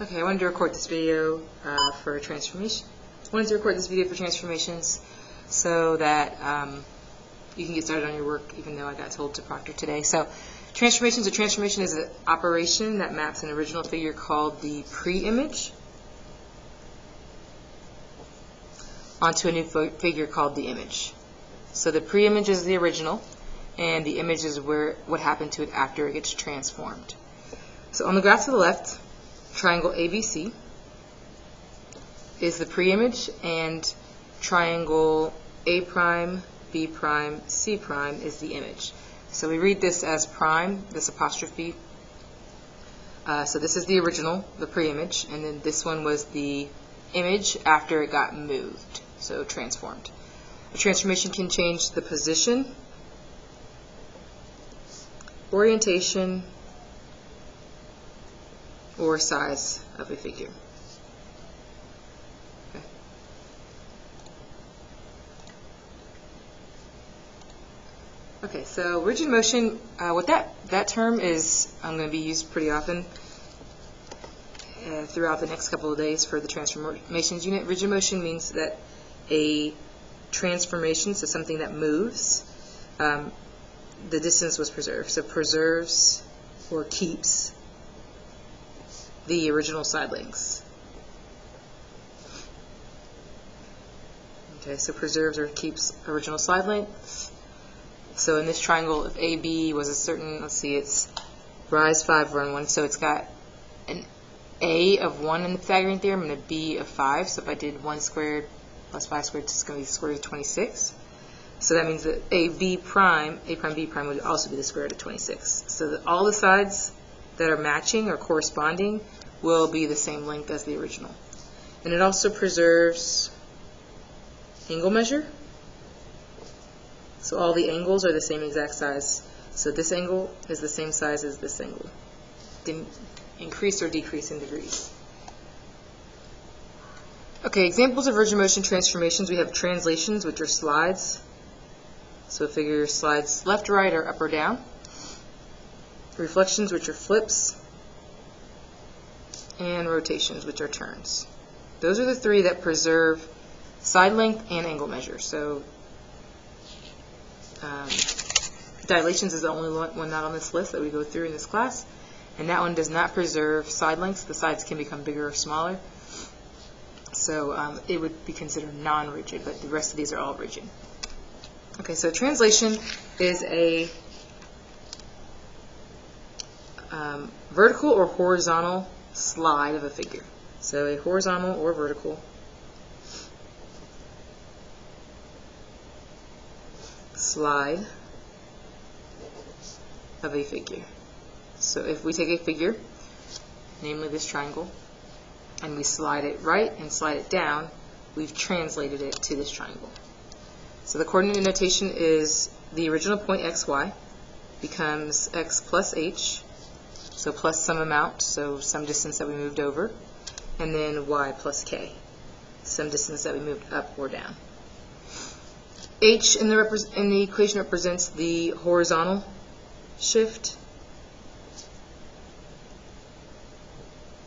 Okay, I wanted to record this video for transformation. I wanted to record this video for transformations so that you can get started on your work, even though I got told to proctor today. So, transformations. A transformation is an operation that maps an original figure called the pre-image onto a new figure called the image. So the pre-image is the original, and the image is what happened to it after it gets transformed. So on the graph to the left, triangle ABC is the pre-image, and triangle A prime, B prime, C prime is the image. So we read this as prime, this apostrophe. So this is the original, the pre-image, and then this one was the image after it got moved, so transformed. A transformation can change the position, orientation, or size of a figure. Okay. Okay, so rigid motion, what that term is, I'm going to be used pretty often throughout the next couple of days for the transformations unit. Rigid motion means that a transformation, so something that moves, the distance was preserved. So preserves or keeps the original side lengths. Okay, so preserves or keeps original side lengths. So in this triangle, if AB was a certain, let's see, it's rise 5, run 1, so it's got an A of 1 in the Pythagorean theorem and a B of 5. So if I did 1 squared plus 5 squared, it's going to be the square root of 26. So that means that A prime, B prime would also be the square root of 26. So that all the sides that are matching or corresponding will be the same length as the original. And it also preserves angle measure. So all the angles are the same exact size. So this angle is the same size as this angle. Didn't increase or decrease in degrees. Okay, examples of rigid motion transformations. We have translations, which are slides. So a figure slides left to right or up or down. Reflections, which are flips. And rotations, which are turns. Those are the three that preserve side length and angle measure. So dilations is the only one not on this list that we go through in this class, and that one does not preserve side lengths. The sides can become bigger or smaller, so it would be considered non-rigid, but the rest of these are all rigid. Okay, so translation is a vertical or horizontal slide of a figure. So a horizontal or vertical slide of a figure. So if we take a figure, namely this triangle, and we slide it right and slide it down, we've translated it to this triangle. So the coordinate notation is the original point xy becomes x plus h, so plus some amount, so some distance that we moved over, and then y plus k, some distance that we moved up or down. H in the equation represents the horizontal shift,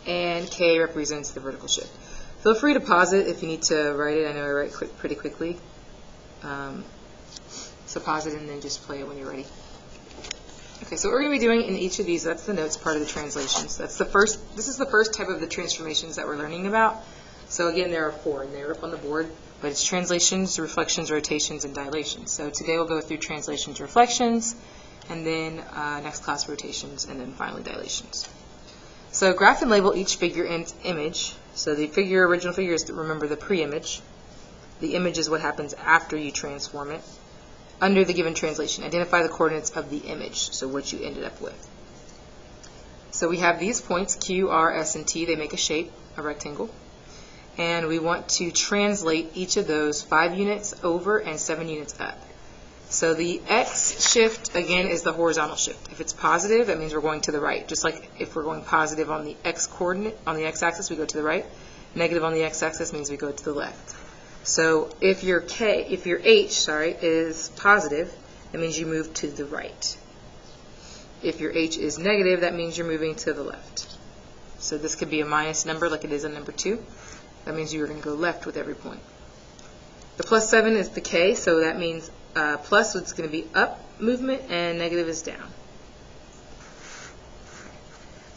and k represents the vertical shift. Feel free to pause it if you need to write it. I know I write pretty quickly. So pause it and then just play it when you're ready. Okay, so what we're going to be doing in each of these, that's the notes part of the translations. This is the first type of the transformations that we're learning about. So again, there are 4, and they're up on the board, but it's translations, reflections, rotations, and dilations. So today we'll go through translations, reflections, and then next class rotations, and then finally dilations. So graph and label each figure and image. So the original figure is, remember, the pre-image. The image is what happens after you transform it. Under the given translation, identify the coordinates of the image, so what you ended up with. So we have these points, Q, R, S, and T. They make a shape, a rectangle. And we want to translate each of those 5 units over and 7 units up. So the X shift, again, is the horizontal shift. If it's positive, that means we're going to the right. Just like if we're going positive on the X coordinate, on the X axis, we go to the right. Negative on the X axis means we go to the left. So if your H, is positive, that means you move to the right. If your H is negative, that means you're moving to the left. So this could be a minus number like it is on number 2. That means you're going to go left with every point. The plus 7 is the K, so that means plus is going to be up movement and negative is down.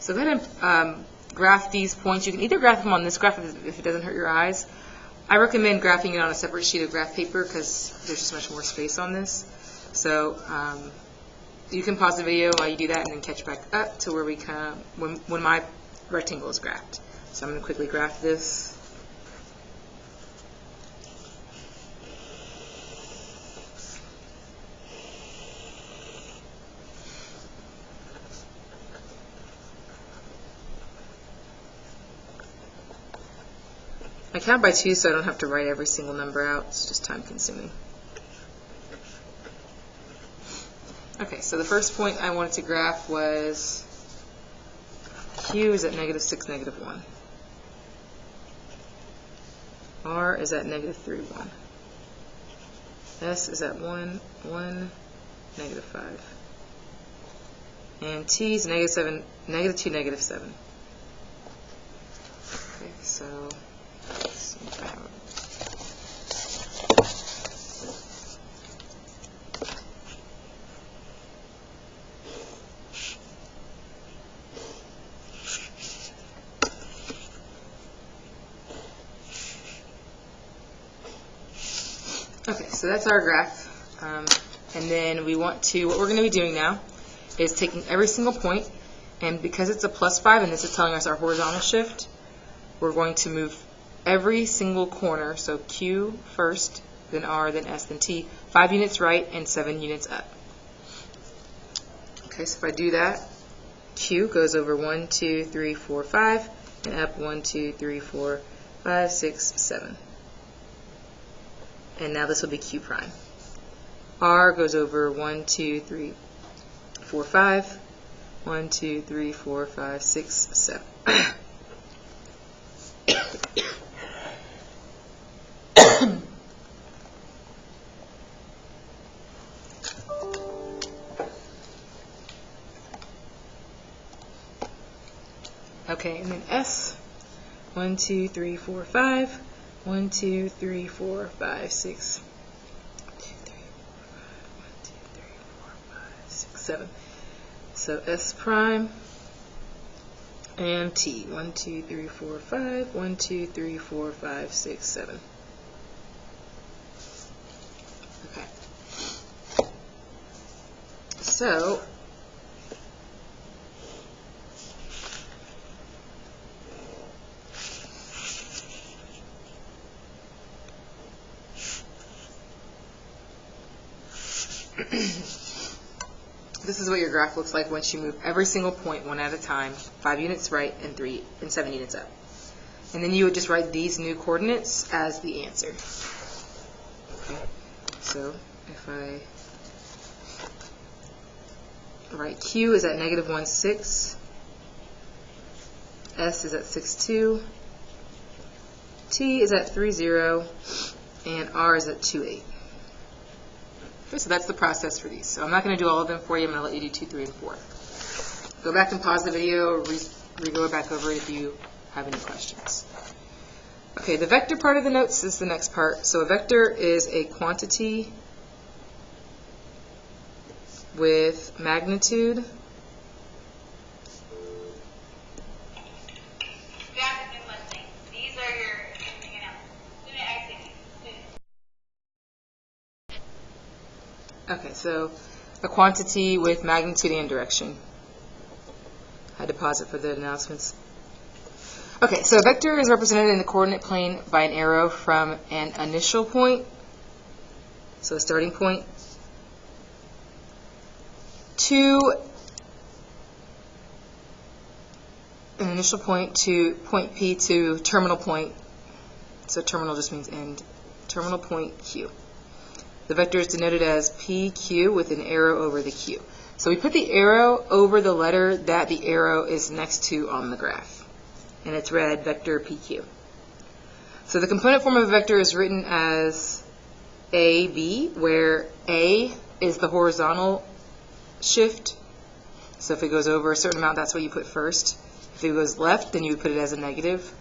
So go ahead and graph these points. You can either graph them on this graph if it doesn't hurt your eyes. I recommend graphing it on a separate sheet of graph paper because there's just much more space on this. So you can pause the video while you do that and then catch back up to where we come when my rectangle is graphed. So I'm going to quickly graph this. I count by 2 so I don't have to write every single number out. It's just time consuming. Okay, so the first point I wanted to graph was Q is at -6, -1. R is at -3, 1. S is at 1, 1, -5. And T is -7, -2, -7. Okay, so let's see if I have it. Okay, so that's our graph, and then we want to, what we're going to be doing now is taking every single point, and because it's a +5 and this is telling us our horizontal shift, we're going to move every single corner, so Q first, then R, then S, then T, 5 units right and 7 units up. Okay, so if I do that, Q goes over 1, 2, 3, 4, 5, and up 1, 2, 3, 4, 5, 6, 7. And now this will be Q prime. R goes over 1, 2, 3, 4, 5, 1, 2, 3, 4, 5, 6, 7. Okay, and then S, 1, 2, 3, 4, 5, 1, 2, 3, 4, 5, 6, 1, 2, 3, 4, 5, 6, 7. So S prime and T, 1, 2, 3, 4, 5, 1, 2, 3, 4, 5, 6, 7. Okay. So this is what your graph looks like once you move every single point one at a time, 5 units right and 7 units up. And then you would just write these new coordinates as the answer. Okay. So if I write Q is at -1, 6, S is at 6, 2, T is at 3, 0, and R is at 2, 8. Okay, so that's the process for these. So I'm not going to do all of them for you. I'm going to let you do 2, 3, and 4. Go back and pause the video, or re-go back over it if you have any questions. Okay, the vector part of the notes is the next part. So a vector is a quantity with magnitude Okay, so a quantity with magnitude and direction. I had to pause it for the announcements. Okay, so a vector is represented in the coordinate plane by an arrow from an initial point, so a starting point, to an initial point to point P to terminal point. So terminal just means end. Terminal point Q. The vector is denoted as PQ with an arrow over the Q. So we put the arrow over the letter that the arrow is next to on the graph. And it's read vector PQ. So the component form of a vector is written as AB, where A is the horizontal shift. So if it goes over a certain amount, that's what you put first. If it goes left, then you would put it as a negative.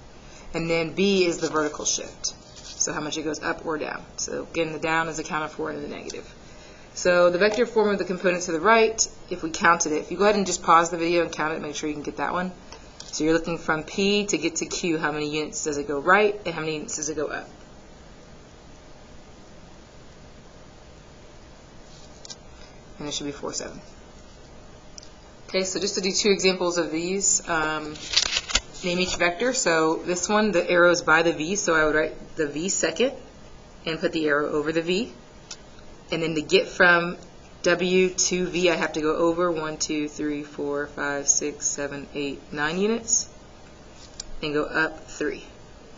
And then B is the vertical shift. So how much it goes up or down. So again, the down is accounted for in the negative. So the vector form of the component to the right, if we counted it, if you go ahead and just pause the video and count it, make sure you can get that one. So you're looking from P to get to Q, how many units does it go right and how many units does it go up? And it should be 4, 7. Okay, so just to do 2 examples of these, name each vector. So this one, the arrow is by the V, so I would write the V second and put the arrow over the V. And then to get from W to V, I have to go over 1, 2, 3, 4, 5, 6, 7, 8, 9 units and go up 3.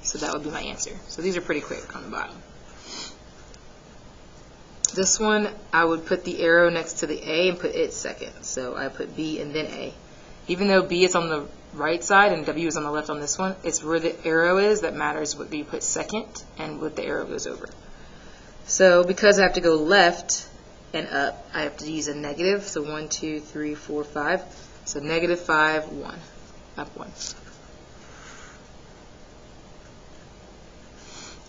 So that would be my answer. So these are pretty quick on the bottom. This one, I would put the arrow next to the A and put it second. So I put B and then A. Even though B is on the right side and W is on the left on this one, it's where the arrow is that matters what you put second and what the arrow goes over. So because I have to go left and up, I have to use a negative. So 1, 2, 3, 4, 5. So negative 5, 1, up 1.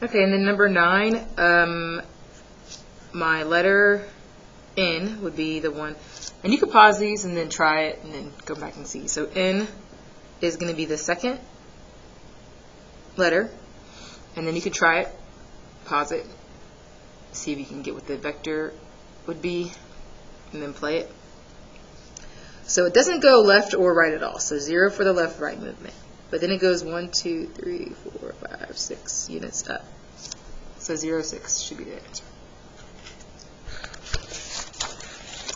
Okay, and then number 9, my letter N would be the one. And you could pause these and then try it and then go back and see. So N is going to be the second letter. And then you could try it, pause it, see if you can get what the vector would be, and then play it. So it doesn't go left or right at all. So 0 for the left-right movement. But then it goes 1, 2, 3, 4, 5, 6 units up. So 0, 6 should be the answer.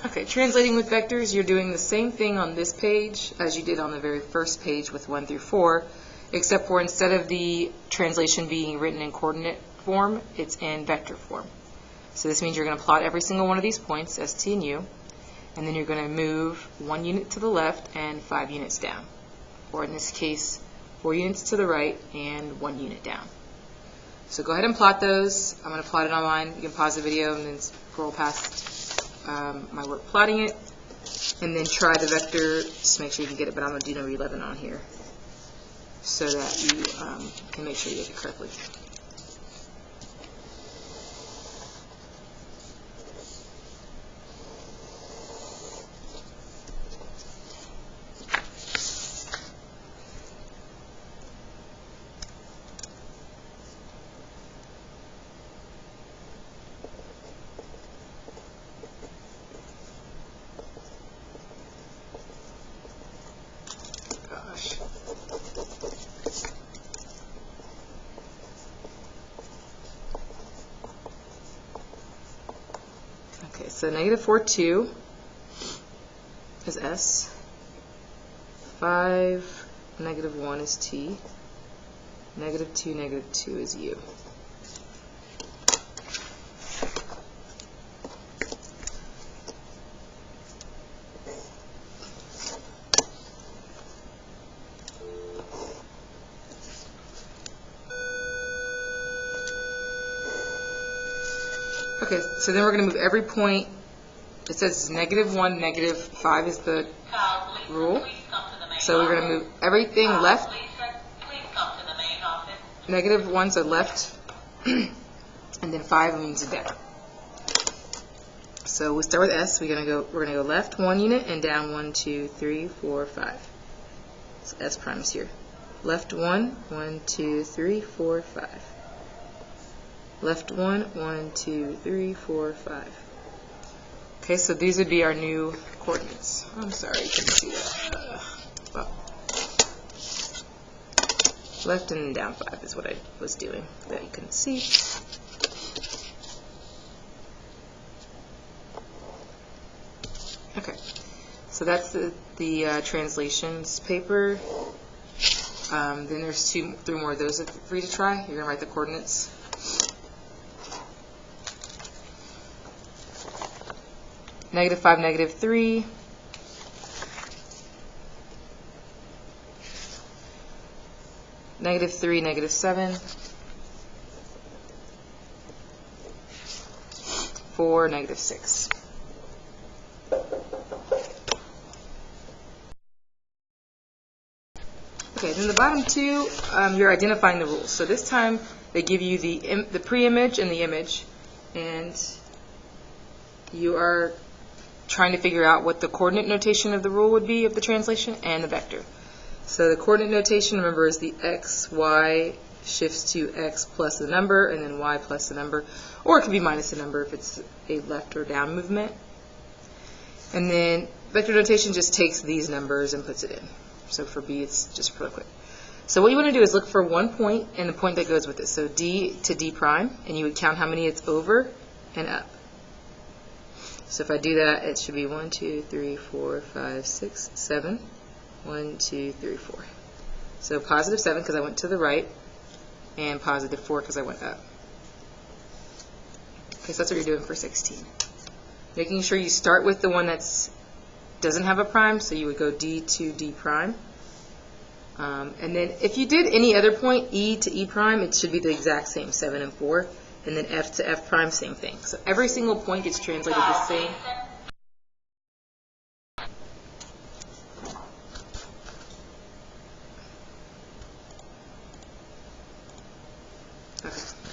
Okay, translating with vectors, you're doing the same thing on this page as you did on the very first page with 1 through 4, except for instead of the translation being written in coordinate form, it's in vector form. So this means you're going to plot every single one of these points, S, T, and U, and then you're going to move 1 unit to the left and 5 units down. Or in this case, 4 units to the right and 1 unit down. So go ahead and plot those. I'm going to plot it on mine. You can pause the video and then scroll past my work plotting it. And then try the vector, just make sure you can get it, but I'm going to do number 11 on here so that you can make sure you get it correctly. Okay, so negative 4, 2 is S. 5, negative 1 is T. Negative 2 is U. Okay, so then we're going to move every point. It says negative 1, negative 5 is the rule. So we're going to move everything left. Negative 1, so left. And then 5 means down. So we start with S. We're going to go left 1 unit and down 1, 2, 3, 4, 5. So S prime is here. Left 1, 1, 2, 3, 4, 5. Left 1, 1, 2, 3, 4, 5. Okay, so these would be our new coordinates. I'm sorry, you couldn't see that. Well, left and down 5 is what I was doing that you couldn't see. Okay, so that's the translations paper. Then there's 3 more of those for you to try. You're going to write the coordinates. Negative 5, negative 3. Negative 3, negative 7. 4, negative 6. Okay, then the bottom two, you're identifying the rules. So this time they give you the pre-image and the image, and you are trying to figure out what the coordinate notation of the rule would be of the translation and the vector. So the coordinate notation, remember, is the x, y shifts to x plus the number, and then y plus the number, or it could be minus the number if it's a left or down movement. And then vector notation just takes these numbers and puts it in. So for B, it's just real quick. So what you want to do is look for one point and the point that goes with it. So D to D prime, and you would count how many it's over and up. So if I do that, it should be 1, 2, 3, 4, 5, 6, 7. 1, 2, 3, 4. So positive 7 because I went to the right, and positive 4 because I went up. Okay, so that's what you're doing for 16. Making sure you start with the one that doesn't have a prime, so you would go D to D prime. And then if you did any other point, E to E prime, it should be the exact same, 7 and 4. And then F to F prime, same thing. So every single point gets translated the same. Okay.